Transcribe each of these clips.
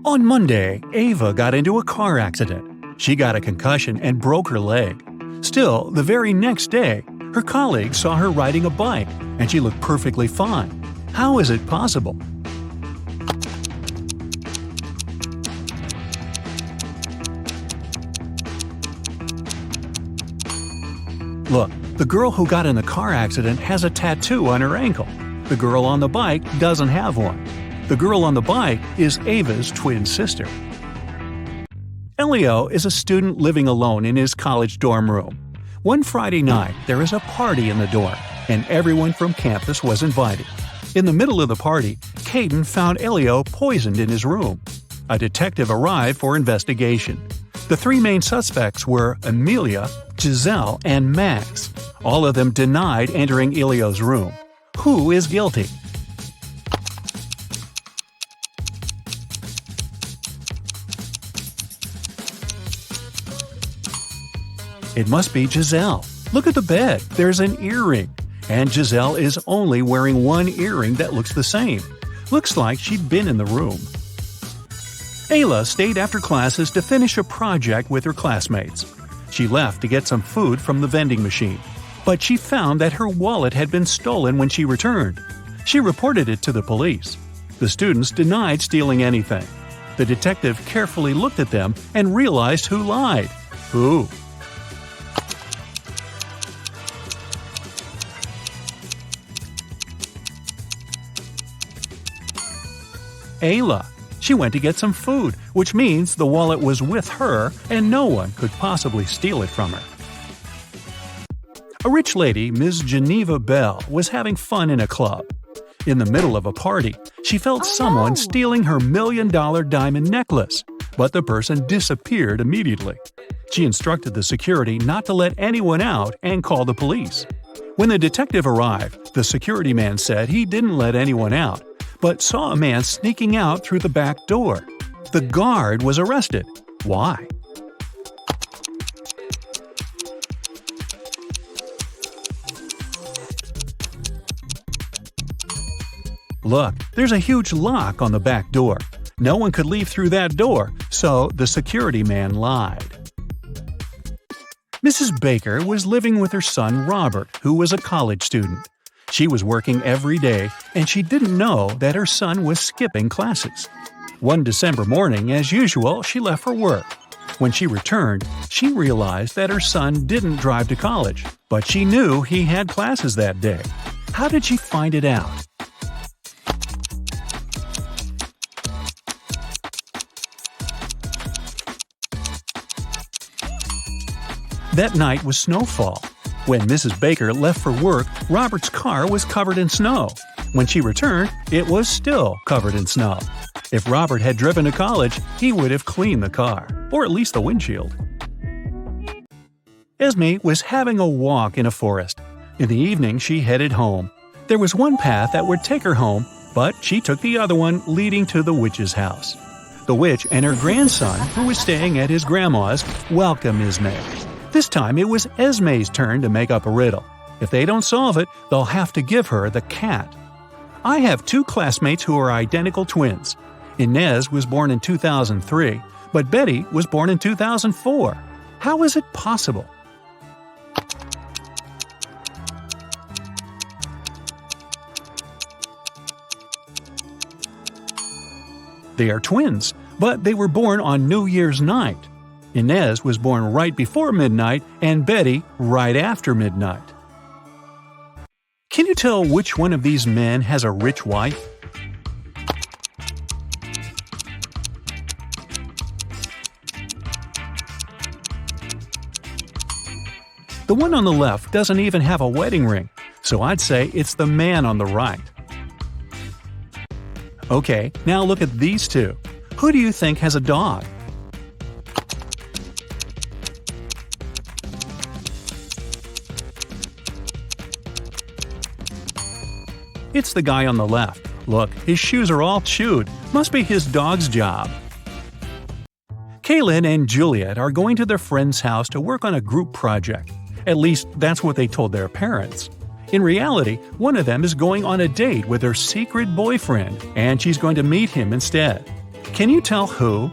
On Monday, Ava got into a car accident. She got a concussion and broke her leg. Still, the very next day, her colleagues saw her riding a bike, and she looked perfectly fine. How is it possible? Look, the girl who got in the car accident has a tattoo on her ankle. The girl on the bike doesn't have one. The girl on the bike is Ava's twin sister. Elio is a student living alone in his college dorm room. One Friday night, there is a party in the dorm, and everyone from campus was invited. In the middle of the party, Caden found Elio poisoned in his room. A detective arrived for investigation. The three main suspects were Amelia, Giselle, and Max. All of them denied entering Elio's room. Who is guilty? It must be Giselle. Look at the bed. There's an earring. And Giselle is only wearing one earring that looks the same. Looks like she'd been in the room. Ayla stayed after classes to finish a project with her classmates. She left to get some food from the vending machine, but she found that her wallet had been stolen when she returned. She reported it to the police. The students denied stealing anything. The detective carefully looked at them and realized who lied. Who? Ayla. She went to get some food, which means the wallet was with her and no one could possibly steal it from her. A rich lady, Ms. Geneva Bell, was having fun in a club. In the middle of a party, she felt someone stealing her $1 million diamond necklace, but the person disappeared immediately. She instructed the security not to let anyone out and call the police. When the detective arrived, the security man said he didn't let anyone out, but saw a man sneaking out through the back door. The guard was arrested. Why? Look, there's a huge lock on the back door. No one could leave through that door, so the security man lied. Mrs. Baker was living with her son Robert, who was a college student. She was working every day, and she didn't know that her son was skipping classes. One December morning, as usual, she left for work. When she returned, she realized that her son didn't drive to college, but she knew he had classes that day. How did she find it out? That night was snowfall. When Mrs. Baker left for work, Robert's car was covered in snow. When she returned, it was still covered in snow. If Robert had driven to college, he would have cleaned the car, or at least the windshield. Esme was having a walk in a forest. In the evening, she headed home. There was one path that would take her home, but she took the other one leading to the witch's house. The witch and her grandson, who was staying at his grandma's, welcomed Esme. This time it was Esme's turn to make up a riddle. If they don't solve it, they'll have to give her the cat. I have two classmates who are identical twins. Inez was born in 2003, but Betty was born in 2004. How is it possible? They are twins, but they were born on New Year's night. Inez was born right before midnight and Betty right after midnight. Can you tell which one of these men has a rich wife? The one on the left doesn't even have a wedding ring, so I'd say it's the man on the right. Okay, now look at these two. Who do you think has a dog? It's the guy on the left. Look, his shoes are all chewed. Must be his dog's job. Kaylin and Juliet are going to their friend's house to work on a group project. At least, that's what they told their parents. In reality, one of them is going on a date with her secret boyfriend, and she's going to meet him instead. Can you tell who?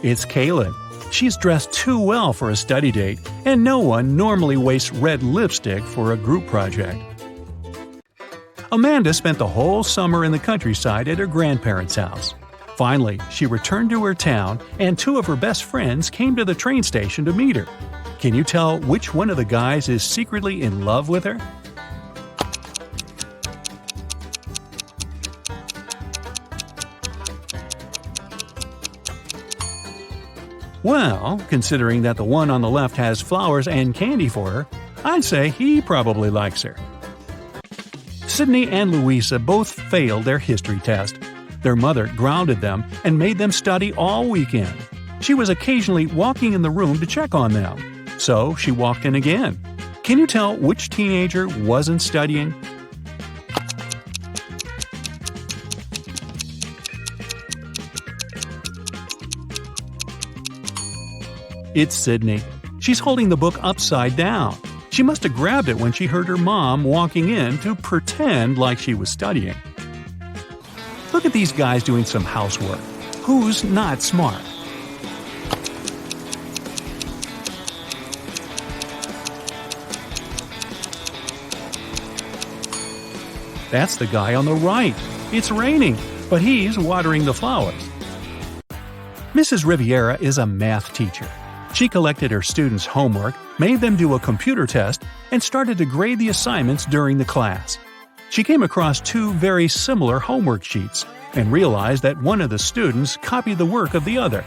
It's Kaylin. She's dressed too well for a study date, and no one normally wastes red lipstick for a group project. Amanda spent the whole summer in the countryside at her grandparents' house. Finally, she returned to her town, and two of her best friends came to the train station to meet her. Can you tell which one of the guys is secretly in love with her? Well, considering that the one on the left has flowers and candy for her, I'd say he probably likes her. Sydney and Louisa both failed their history test. Their mother grounded them and made them study all weekend. She was occasionally walking in the room to check on them. So she walked in again. Can you tell which teenager wasn't studying? It's Sydney. She's holding the book upside down. She must have grabbed it when she heard her mom walking in to pretend like she was studying. Look at these guys doing some housework. Who's not smart? That's the guy on the right. It's raining, but he's watering the flowers. Mrs. Riviera is a math teacher. She collected her students' homework, made them do a computer test, and started to grade the assignments during the class. She came across two very similar homework sheets and realized that one of the students copied the work of the other.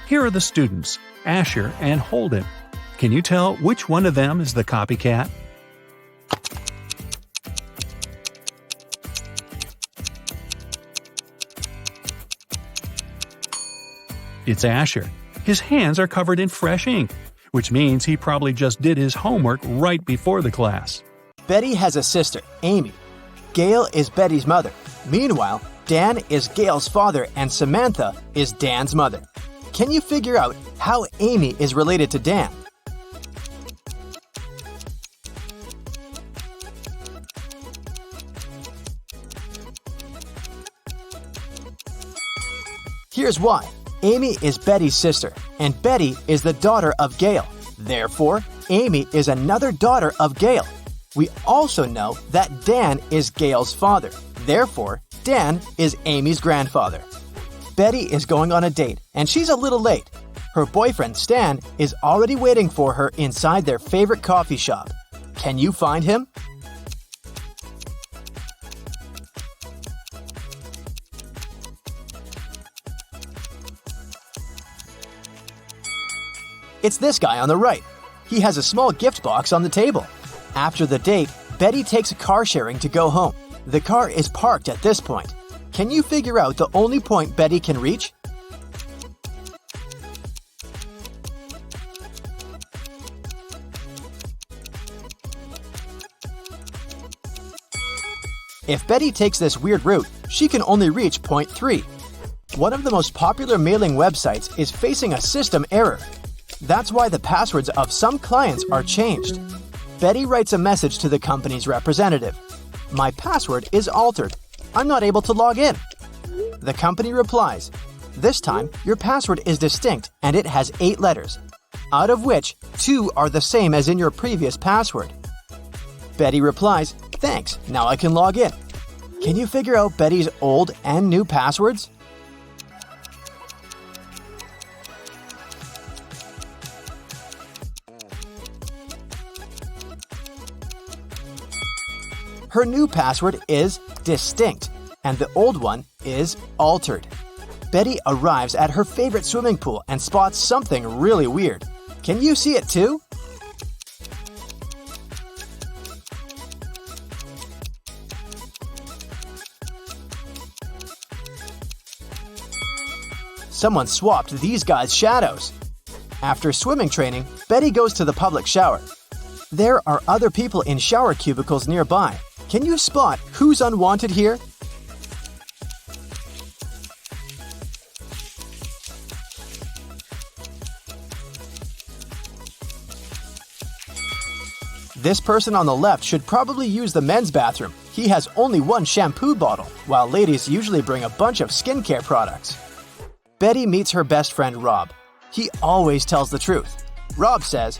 Here are the students, Asher and Holden. Can you tell which one of them is the copycat? It's Asher. His hands are covered in fresh ink, which means he probably just did his homework right before the class. Betty has a sister, Amy. Gail is Betty's mother. Meanwhile, Dan is Gail's father and Samantha is Dan's mother. Can you figure out how Amy is related to Dan? Here's why. Amy is Betty's sister, and Betty is the daughter of Gail. Therefore, Amy is another daughter of Gail. We also know that Dan is Gail's father. Therefore, Dan is Amy's grandfather. Betty is going on a date, and she's a little late. Her boyfriend, Stan, is already waiting for her inside their favorite coffee shop. Can you find him? It's this guy on the right. He has a small gift box on the table. After the date, Betty takes a car sharing to go home. The car is parked at this point. Can you figure out the only point Betty can reach? If Betty takes this weird route, she can only reach point 3. One of the most popular mailing websites is facing a system error. That's why the passwords of some clients are changed. Betty writes a message to the company's representative. My password is altered. I'm not able to log in. The company replies, this time your password is distinct and it has 8 letters, out of which 2 are the same as in your previous password. Betty replies, thanks, now I can log in. Can you figure out Betty's old and new passwords? Her new password is distinct, and the old one is altered. Betty arrives at her favorite swimming pool and spots something really weird. Can you see it too? Someone swapped these guys' shadows. After swimming training, Betty goes to the public shower. There are other people in shower cubicles nearby. Can you spot who's unwanted here? This person on the left should probably use the men's bathroom. He has only one shampoo bottle, while ladies usually bring a bunch of skincare products. Betty meets her best friend Rob. He always tells the truth. Rob says,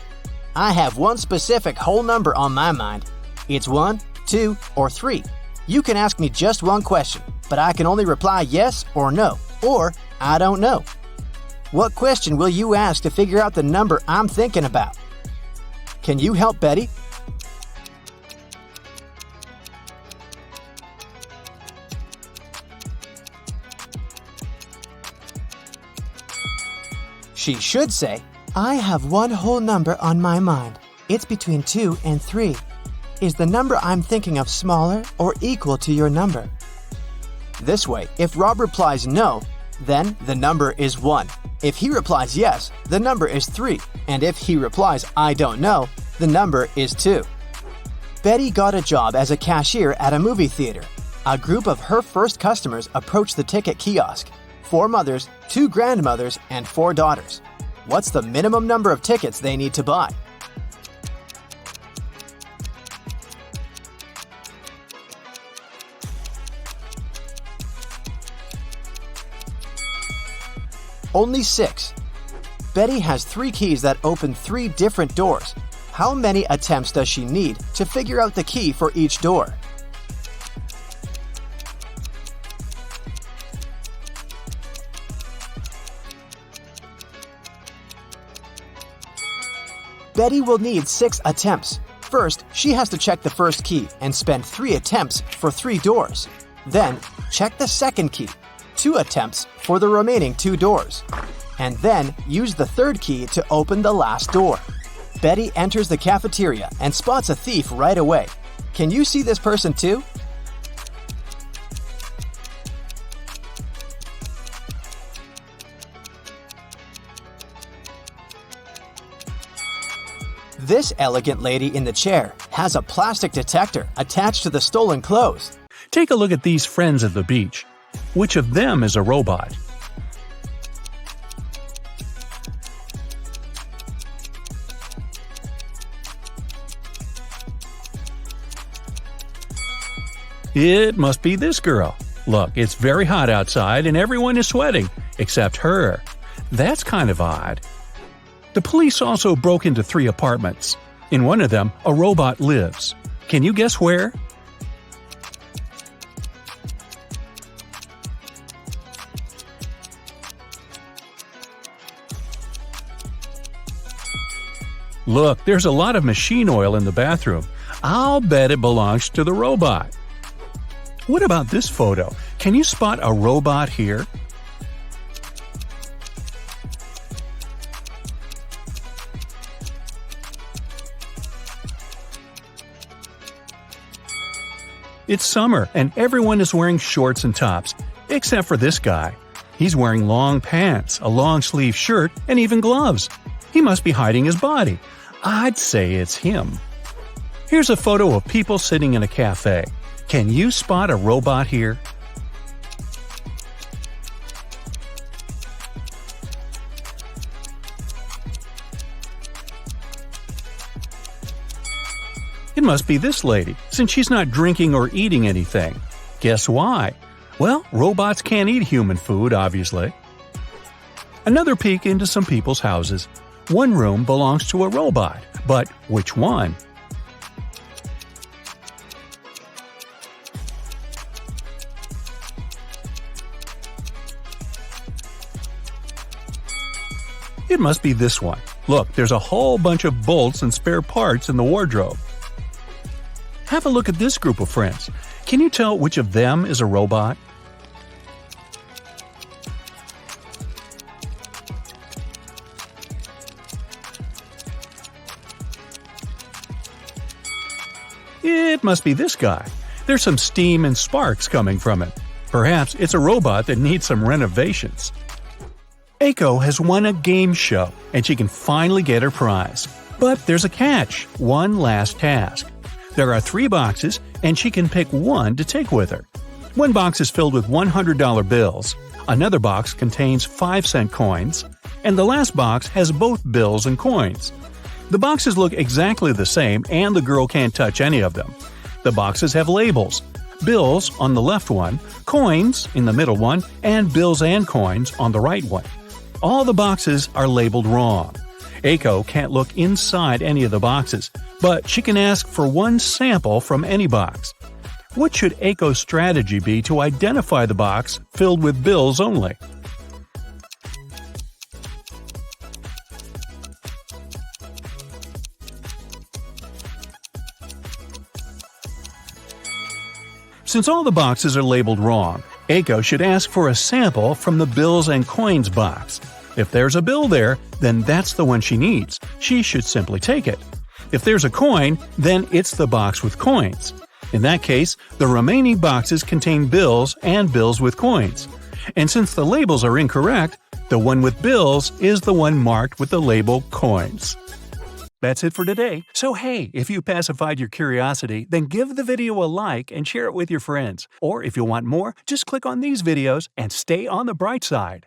"I have one specific whole number on my mind. It's 1, 2, or 3. You can ask me just one question, but I can only reply yes or no, or I don't know. What question will you ask to figure out the number I'm thinking about? Can you help Betty?" She should say, "I have one whole number on my mind. It's between 2 and 3. Is the number I'm thinking of smaller or equal to your number?" This way, if Rob replies no, then the number is 1. If he replies yes, the number is 3. And if he replies "I don't know," the number is 2. Betty got a job as a cashier at a movie theater. A group of her first customers approached the ticket kiosk. 4 mothers, 2 grandmothers, and 4 daughters. What's the minimum number of tickets they need to buy? Only 6. Betty has 3 keys that open 3 different doors. How many attempts does she need to figure out the key for each door? Betty will need 6 attempts. First, she has to check the first key and spend 3 attempts for 3 doors. Then, check the second key, 2 attempts for the remaining 2 doors. And then, use the third key to open the last door. Betty enters the cafeteria and spots a thief right away. Can you see this person too? This elegant lady in the chair has a plastic detector attached to the stolen clothes. Take a look at these friends at the beach. Which of them is a robot? It must be this girl. Look, it's very hot outside and everyone is sweating, except her. That's kind of odd. The police also broke into 3 apartments. In one of them, a robot lives. Can you guess where? Look, there's a lot of machine oil in the bathroom. I'll bet it belongs to the robot. What about this photo? Can you spot a robot here? It's summer and everyone is wearing shorts and tops, except for this guy. He's wearing long pants, a long-sleeve shirt, and even gloves. He must be hiding his body. I'd say it's him. Here's a photo of people sitting in a cafe. Can you spot a robot here? It must be this lady, since she's not drinking or eating anything. Guess why? Well, robots can't eat human food, obviously. Another peek into some people's houses. One room belongs to a robot, but which one? It must be this one. Look, there's a whole bunch of bolts and spare parts in the wardrobe. Have a look at this group of friends. Can you tell which of them is a robot? It must be this guy. There's some steam and sparks coming from it. Perhaps it's a robot that needs some renovations. Aiko has won a game show, and she can finally get her prize. But there's a catch, one last task. There are 3 boxes, and she can pick one to take with her. One box is filled with $100 bills, another box contains 5-cent coins, and the last box has both bills and coins. The boxes look exactly the same and the girl can't touch any of them. The boxes have labels. Bills on the left one, coins in the middle one, and bills and coins on the right one. All the boxes are labeled wrong. Aiko can't look inside any of the boxes, but she can ask for one sample from any box. What should Aiko's strategy be to identify the box filled with bills only? Since all the boxes are labeled wrong, Aiko should ask for a sample from the bills and coins box. If there's a bill there, then that's the one she needs. She should simply take it. If there's a coin, then it's the box with coins. In that case, the remaining boxes contain bills and bills with coins. And since the labels are incorrect, the one with bills is the one marked with the label coins. That's it for today. So hey, if you pacified your curiosity, then give the video a like and share it with your friends. Or if you want more, just click on these videos and stay on the bright side.